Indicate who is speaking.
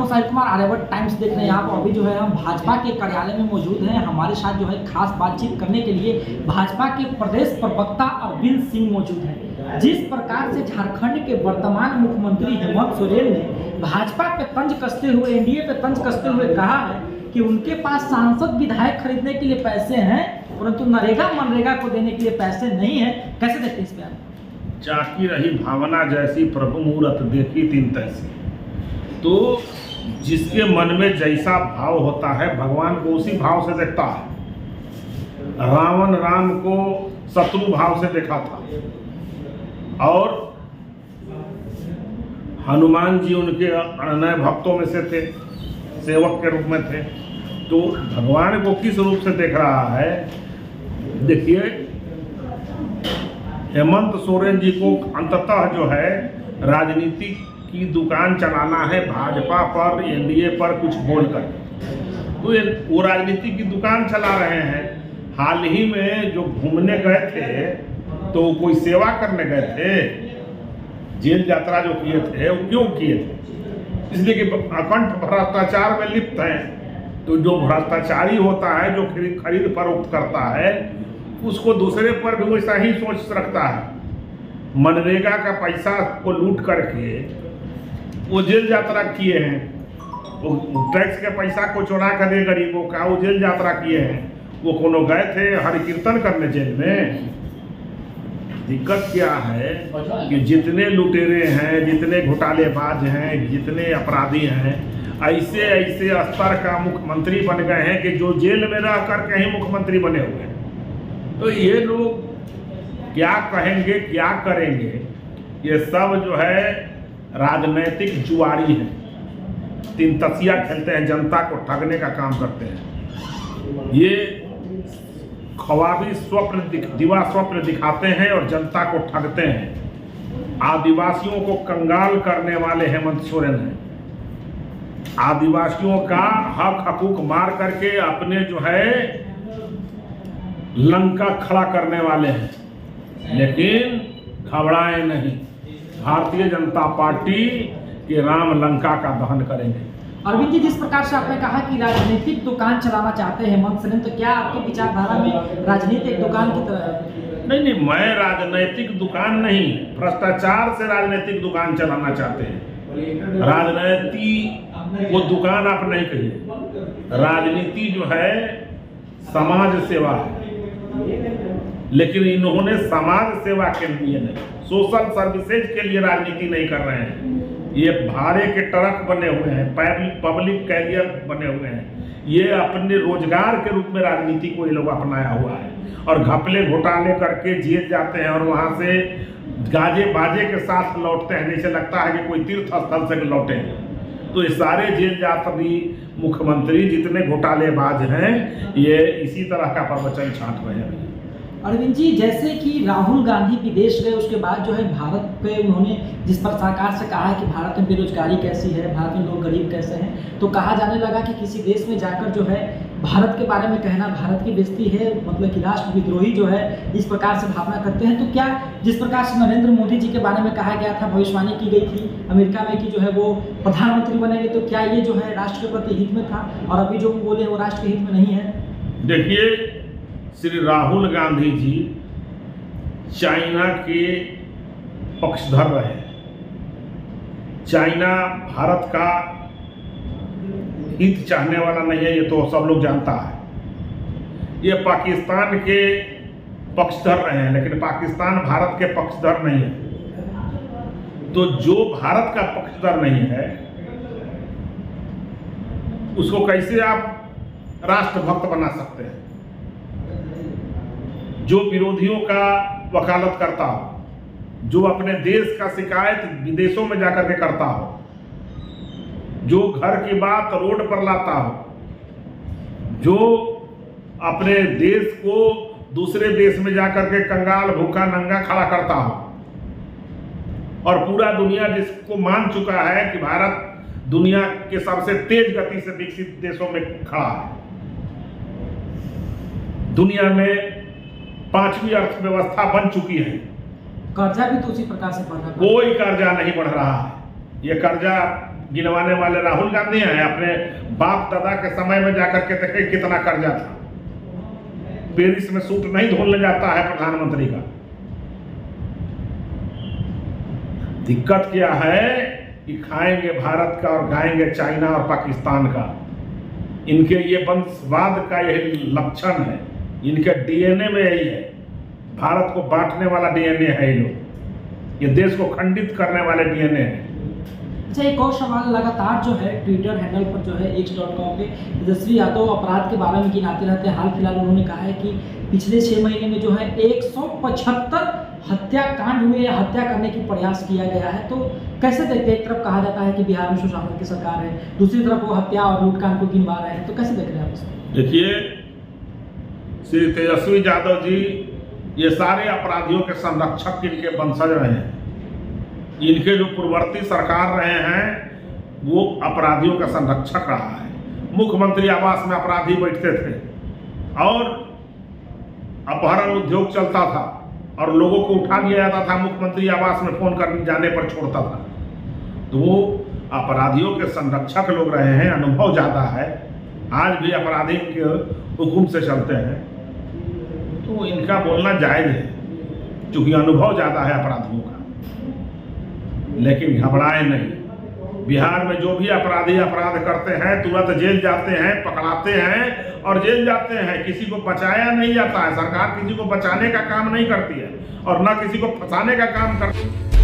Speaker 1: Sahil Kumar, Aryavart times देख रहे हैं आप। अभी जो है हम भाजपा के कार्यालय में मौजूद हैं। हमारे साथ जो है खास बातचीत करने के लिए भाजपा के प्रदेश प्रवक्ता अरविंद सिंह मौजूद हैं। जिस प्रकार से झारखंड के वर्तमान मुख्यमंत्री हेमंत सोरेन ने भाजपा पे तंज कसते हुए, एनडीए पे तंज कसते हुए कहा है कि उनके पास सांसद विधायक खरीदने के लिए पैसे हैं, परंतु नरेगा मनरेगा को देने के लिए पैसे नहीं है, कैसे देखते हैं इस पर?
Speaker 2: चाकी रही भावना जैसी प्रभु मुहूर्त देखी तीन तैसी। तो जिसके मन में जैसा भाव होता है भगवान को उसी भाव से देखता है। रावण राम को शत्रु भाव से देखा था और हनुमान जी उनके अनन्य भक्तों में से थे, सेवक के रूप में थे। तो भगवान को किस रूप से देख रहा है? देखिए, हेमंत सोरेन जी को अंततः जो है राजनीति की दुकान चलाना है भाजपा पर, एनडीए पर कुछ बोलकर। तो वो राजनीति की दुकान चला रहे हैं। हाल ही में जो घूमने गए थे तो कोई सेवा करने गए थे, जेल यात्रा जो किए थे वो क्यों किए थे? इसलिए कि अकंठ भ्रष्टाचार में लिप्त हैं। तो जो भ्रष्टाचारी होता है, जो खरीद फरोख्त करता है, उसको दूसरे पर भी वैसा ही सोच रखता है। मनरेगा का पैसा को लूट करके वो जेल यात्रा किए हैं। वो टैक्स के पैसा को चुरा कर दे गरीबों का, वो जेल यात्रा किए हैं। वो कोनो गए थे हरि कीर्तन करने जेल में। दिक्कत क्या है कि जितने लुटेरे हैं, जितने घोटालेबाज हैं, जितने अपराधी हैं, ऐसे ऐसे स्तर का मुख्यमंत्री बन गए हैं कि जो जेल में रह करके ही मुख्यमंत्री बने हुए हैं। तो ये लोग क्या कहेंगे, क्या करेंगे? ये सब जो है राजनैतिक जुआरी है, तीन तसिया खेलते हैं, जनता को ठगने का काम करते हैं। ये ख्वाबी स्वप्न, दिवा स्वप्न दिखाते हैं और जनता को ठगते हैं। आदिवासियों को कंगाल करने वाले हेमंत सोरेन हैं। आदिवासियों का हक हकूक मार करके अपने जो है लंका खड़ा करने वाले हैं, लेकिन घबराए नहीं। भारतीय जनता पार्टी के राम लंका का दहन करेंगे।
Speaker 1: अरविंद जी, जिस प्रकार से आपने कहा कि राजनीतिक दुकान चलाना चाहते हैं हेमंत सोरेन, तो क्या आपकी विचारधारा में राजनीति एक दुकान की तरह है?
Speaker 2: नहीं, मैं राजनीतिक दुकान नहीं, भ्रष्टाचार से राजनीतिक दुकान चलाना चाहते हैं। राजनीति वो दुकान आप नहीं कहिए। राजनीति जो है समाज सेवा है, लेकिन इन्होंने समाज सेवा के लिए नहीं, सोशल सर्विसेज के लिए राजनीति नहीं कर रहे हैं। ये भाड़े के ट्रक बने हुए हैं, पब्लिक कैरियर बने हुए हैं। ये अपने रोजगार के रूप में राजनीति को ये लोग अपनाया हुआ है और घपले घोटाले करके जेल जाते हैं और वहाँ से गाजे बाजे के साथ लौटते हैं, जैसे लगता है कि कोई तीर्थ स्थल से लौटे हैं। तो ये सारे जेल यात्री मुख्यमंत्री जितने घोटालेबाज हैं, ये इसी तरह का प्रवचन छांट रहे हैं।
Speaker 1: अरविंद जी, जैसे कि राहुल गांधी विदेश गए, उसके बाद जो है भारत पे उन्होंने जिस पर सरकार से कहा है कि भारत में बेरोजगारी कैसी है, भारत में लोग गरीब कैसे हैं, तो कहा जाने लगा कि किसी देश में जाकर जो है भारत के बारे में कहना भारत की बेइज्जती है, मतलब कि राष्ट्र विद्रोही जो है इस प्रकार से भावना करते हैं। तो क्या जिस प्रकार से नरेंद्र मोदी जी के बारे में कहा गया था, भविष्यवाणी की गई थी अमेरिका में कि जो है वो प्रधानमंत्री बनेंगे, तो क्या ये जो है राष्ट्र के प्रति हित में था और अभी जो बोले वो राष्ट्र के हित में नहीं है?
Speaker 2: देखिए, श्री राहुल गांधी जी चाइना के पक्षधर रहे। चाइना भारत का हित चाहने वाला नहीं है, ये तो सब लोग जानता है। ये पाकिस्तान के पक्षधर रहे हैं, लेकिन पाकिस्तान भारत के पक्षधर नहीं है। तो जो भारत का पक्षधर नहीं है उसको कैसे आप राष्ट्रभक्त बना सकते हैं? जो विरोधियों का वकालत करता हो, जो अपने देश का शिकायत विदेशों में जाकर के करता हो, जो घर की बात रोड पर लाता हो, जो अपने देश को दूसरे देश में जाकर के कंगाल भूखा नंगा खड़ा करता हो, और पूरा दुनिया जिसको मान चुका है कि भारत दुनिया के सबसे तेज गति से विकसित देशों में खड़ा है। दुनिया में 5वीं अर्थव्यवस्था बन चुकी है।
Speaker 1: कर्जा भी तो उसी प्रकार से बढ़ रहा है।
Speaker 2: कोई कर्जा नहीं बढ़ रहा है। ये कर्जा गिनवाने वाले राहुल गांधी हैं? अपने बाप दादा के समय में जाकर के देखे कितना कर्जा था। पेरिस में सूट नहीं धोने जाता है प्रधानमंत्री का। दिक्कत क्या है कि खाएंगे भारत का और गाएंगे चाइना और पाकिस्तान का। इनके ये वंशवाद का यही लक्षण है, इनके डीएनए में यही है। भारत को बांटने वाला डीएनए है ये लोग, ये देश को खंडित करने वाले डीएनए है।
Speaker 1: अच्छा, एक और सवाल लगातार जो है ट्विटर हैंडल पर जो है x.com पे तेजस्वी यादव अपराध के बारे में गिनाते रहते हैं। हाल फिलहाल उन्होंने कहा है कि पिछले 6 महीने में जो है 175 हत्याकांड हुए या हत्या करने की प्रयास किया गया है। तो कैसे देखते हैं? एक तरफ कहा जाता है कि बिहार में सुशासन की सरकार है, दूसरी तरफ वो हत्या और लूटकांड को गिनवा रहे हैं, तो कैसे देख रहे हैं आप इसको?
Speaker 2: देखिए, श्री तेजस्वी यादव जी ये सारे अपराधियों के संरक्षक इनके वंशज रहे हैं। इनके जो पूर्ववर्ती सरकार रहे हैं वो अपराधियों का संरक्षक रहा है। मुख्यमंत्री आवास में अपराधी बैठते थे और अपहरण उद्योग चलता था और लोगों को उठा लिया जाता था, मुख्यमंत्री आवास में फोन करने जाने पर छोड़ता था। तो वो अपराधियों के संरक्षक लोग रहे हैं, अनुभव ज़्यादा है, आज भी अपराधी के हुक्म से चलते हैं, तो इनका बोलना जायज़ है क्योंकि अनुभव ज़्यादा है अपराधियों का। लेकिन घबराए नहीं, बिहार में जो भी अपराधी अपराध करते हैं तुरंत जेल जाते हैं, पकड़ाते हैं और जेल जाते हैं। किसी को बचाया नहीं जाता है, सरकार किसी को बचाने का काम नहीं करती है और ना किसी को फंसाने का काम करती है।